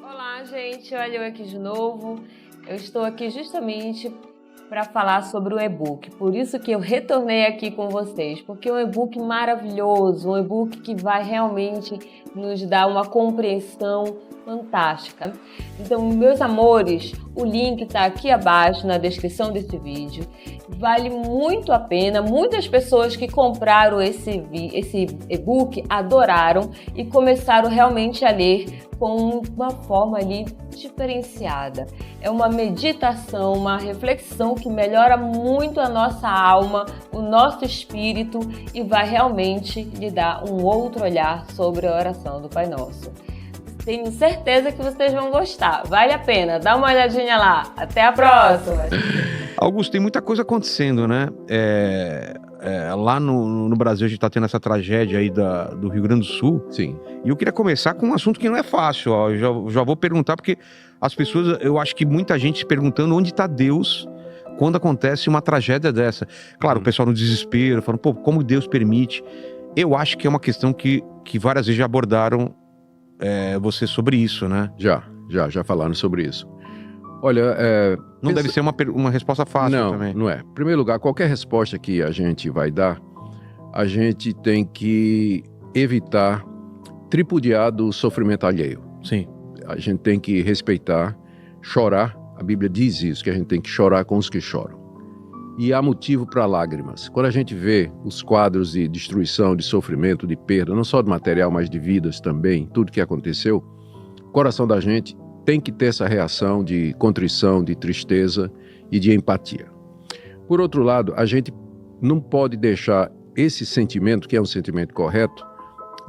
Olá, gente. Olha eu aqui de novo. Eu estou aqui justamente para falar sobre o e-book. Por isso que eu retornei aqui com vocês, porque é um e-book maravilhoso, um e-book que vai realmente nos dar uma compreensão fantástica. Então, meus amores, o link está aqui abaixo na descrição desse vídeo. Vale muito a pena. Muitas pessoas que compraram esse e-book adoraram e começaram realmente a ler com uma forma ali diferenciada. É uma meditação, uma reflexão que melhora muito a nossa alma, o nosso espírito e vai realmente lhe dar um outro olhar sobre a oração do Pai Nosso. Tenho certeza que vocês vão gostar. Vale a pena. Dá uma olhadinha lá. Até a próxima. Augusto, tem muita coisa acontecendo, né? Lá no Brasil a gente tá tendo essa tragédia aí do Rio Grande do Sul. Sim. E eu queria começar com um assunto que não é fácil, ó. Eu já vou perguntar, porque as pessoas, eu acho que muita gente se perguntando onde está Deus quando acontece uma tragédia dessa. Claro, o pessoal no desespero, falando, pô, como Deus permite? Eu acho que é uma questão que várias vezes já abordaram você sobre isso, né? Já falaram sobre isso. Olha, não deve ser uma resposta fácil também. Não é. Em primeiro lugar, qualquer resposta que a gente vai dar, a gente tem que evitar tripudiar do sofrimento alheio. Sim. A gente tem que respeitar, chorar. A Bíblia diz isso, que a gente tem que chorar com os que choram. E há motivo para lágrimas. Quando a gente vê os quadros de destruição, de sofrimento, de perda, não só de material, mas de vidas também, tudo que aconteceu, o coração da gente tem que ter essa reação de contrição, de tristeza e de empatia. Por outro lado, a gente não pode deixar esse sentimento, que é um sentimento correto,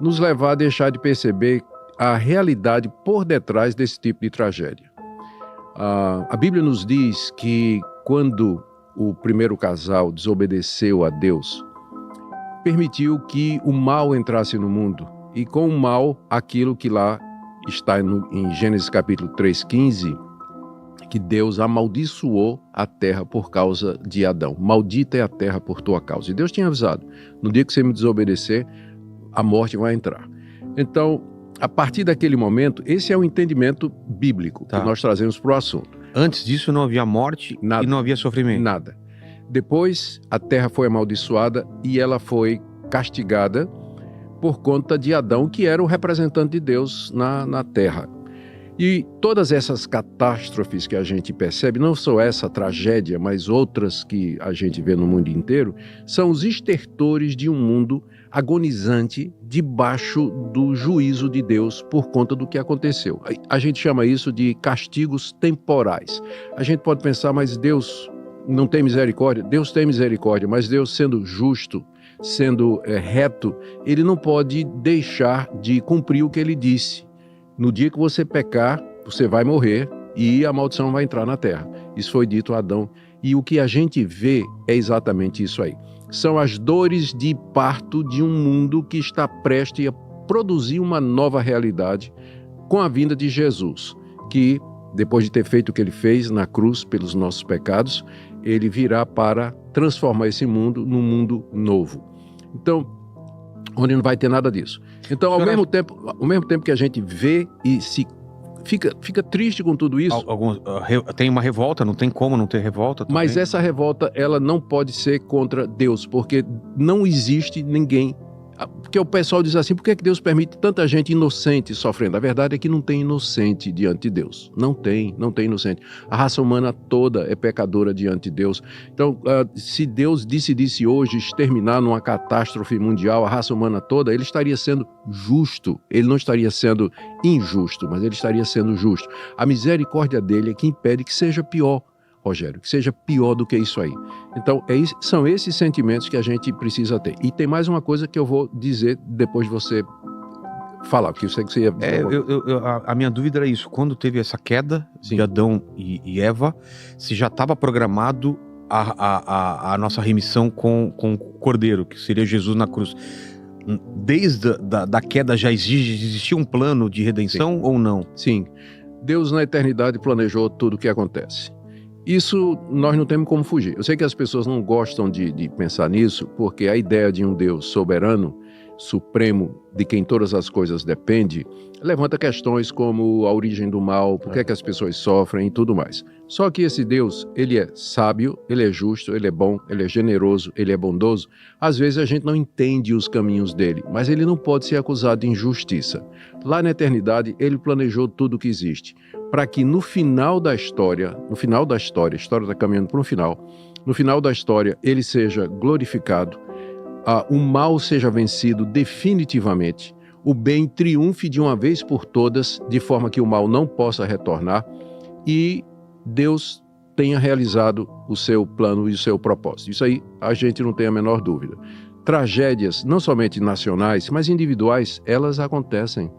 nos levar a deixar de perceber a realidade por detrás desse tipo de tragédia. A Bíblia nos diz que quando o primeiro casal desobedeceu a Deus, permitiu que o mal entrasse no mundo, e com o mal, aquilo que lá está em Gênesis capítulo 3:15, que Deus amaldiçoou a terra por causa de Adão. Maldita é a terra por tua causa. E Deus tinha avisado, no dia que você me desobedecer, a morte vai entrar. Então, a partir daquele momento, esse é o entendimento bíblico que nós trazemos para o assunto. Antes disso não havia morte e não havia sofrimento? Nada. Depois, a terra foi amaldiçoada e ela foi castigada por conta de Adão, que era o representante de Deus na terra. E todas essas catástrofes que a gente percebe, não só essa tragédia, mas outras que a gente vê no mundo inteiro, são os estertores de um mundo agonizante debaixo do juízo de Deus por conta do que aconteceu. A gente chama isso de castigos temporais. A gente pode pensar, mas Deus não tem misericórdia? Deus tem misericórdia, mas Deus, sendo justo, sendo reto, ele não pode deixar de cumprir o que ele disse. No dia que você pecar, você vai morrer e a maldição vai entrar na terra. Isso foi dito a Adão. E o que a gente vê é exatamente isso aí. São as dores de parto de um mundo que está prestes a produzir uma nova realidade com a vinda de Jesus, que, depois de ter feito o que ele fez na cruz pelos nossos pecados, ele virá para transformar esse mundo num mundo novo. Então, onde não vai ter nada disso. Então, ao mesmo tempo que a gente vê e fica triste com tudo isso. Tem uma revolta, não tem como não ter revolta também. Mas essa revolta, ela não pode ser contra Deus, porque não existe ninguém. Porque o pessoal diz assim, por que Deus permite tanta gente inocente sofrendo? A verdade é que não tem inocente diante de Deus. Não tem inocente. A raça humana toda é pecadora diante de Deus. Então, se Deus decidisse hoje exterminar numa catástrofe mundial a raça humana toda, ele estaria sendo justo. Ele não estaria sendo injusto, mas ele estaria sendo justo. A misericórdia dele é que impede que seja pior, Rogério, que seja pior do que isso aí. Então, são esses sentimentos que a gente precisa ter. E tem mais uma coisa que eu vou dizer depois de você falar, porque eu sei que você ia... A minha dúvida era isso, quando teve essa queda de Adão e Eva, se já estava programado a nossa remissão com o Cordeiro, que seria Jesus na cruz. Desde da queda já existia um plano de redenção ou não? Sim. Deus na eternidade planejou tudo o que acontece. Isso nós não temos como fugir. Eu sei que as pessoas não gostam de pensar nisso, porque a ideia de um Deus soberano supremo de quem todas as coisas dependem, levanta questões como a origem do mal, por que é que as pessoas sofrem e tudo mais. Só que esse Deus, ele é sábio, ele é justo, ele é bom, ele é generoso, ele é bondoso. Às vezes a gente não entende os caminhos dele, mas ele não pode ser acusado de injustiça. Lá na eternidade, ele planejou tudo o que existe, para que no final da história, a história está caminhando para um final, no final da história ele seja glorificado, o mal seja vencido definitivamente, o bem triunfe de uma vez por todas, de forma que o mal não possa retornar e Deus tenha realizado o seu plano e o seu propósito. Isso aí a gente não tem a menor dúvida. Tragédias, não somente nacionais, mas individuais, elas acontecem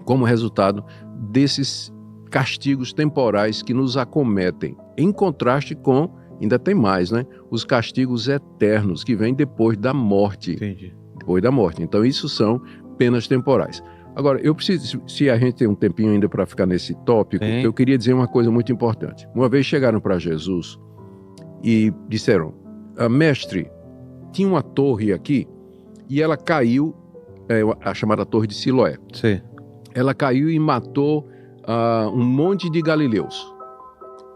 como resultado desses castigos temporais que nos acometem, em contraste com, ainda tem mais, né? Os castigos eternos que vêm depois da morte. Entendi. Depois da morte. Então, isso são penas temporais. Agora, eu preciso, se a gente tem um tempinho ainda para ficar nesse tópico, Sim. eu queria dizer uma coisa muito importante. Uma vez chegaram para Jesus e disseram, mestre, tinha uma torre aqui e ela caiu, a chamada Torre de Siloé. Sim. Ela caiu e matou um monte de galileus.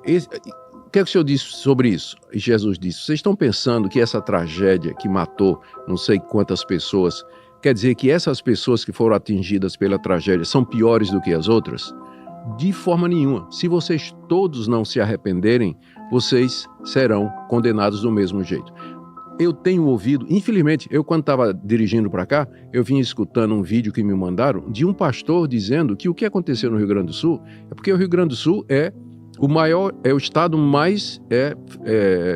O que é que o senhor disse sobre isso? E Jesus disse, vocês estão pensando que essa tragédia que matou não sei quantas pessoas, quer dizer que essas pessoas que foram atingidas pela tragédia são piores do que as outras? De forma nenhuma. Se vocês todos não se arrependerem, vocês serão condenados do mesmo jeito. Eu tenho ouvido, infelizmente, eu quando estava dirigindo para cá, eu vim escutando um vídeo que me mandaram de um pastor dizendo que o que aconteceu no Rio Grande do Sul é porque o Rio Grande do Sul é o estado mais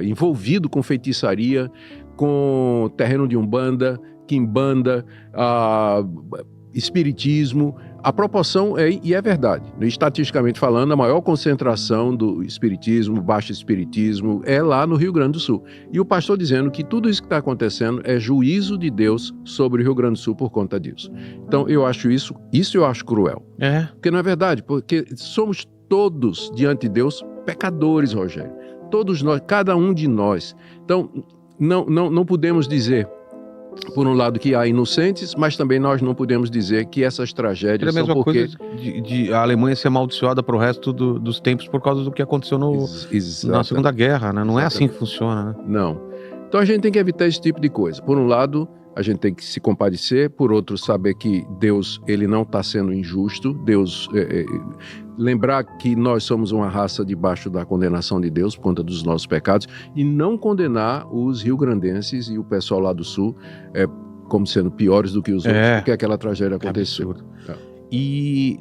envolvido com feitiçaria, com terreno de umbanda, quimbanda, espiritismo. A proporção e é verdade, estatisticamente falando, a maior concentração do espiritismo, baixo espiritismo, é lá no Rio Grande do Sul. E o pastor dizendo que tudo isso que está acontecendo é juízo de Deus sobre o Rio Grande do Sul por conta disso. Então eu acho isso eu acho cruel. Porque não é verdade, porque somos todos diante de Deus pecadores, Rogério. Todos nós, cada um de nós. Então não podemos dizer, por um lado, que há inocentes, mas também nós não podemos dizer que essas tragédias É a mesma são porque... coisa de a Alemanha ser amaldiçoada para o resto dos tempos por causa do que aconteceu na Segunda Guerra, né? Não é assim que funciona, né? Não. Então a gente tem que evitar esse tipo de coisa. Por um lado, a gente tem que se compadecer, por outro, saber que Deus, ele não está sendo injusto. Deus, lembrar que nós somos uma raça debaixo da condenação de Deus por conta dos nossos pecados e não condenar os rio-grandenses e o pessoal lá do sul como sendo piores do que os outros, porque aquela tragédia aconteceu. E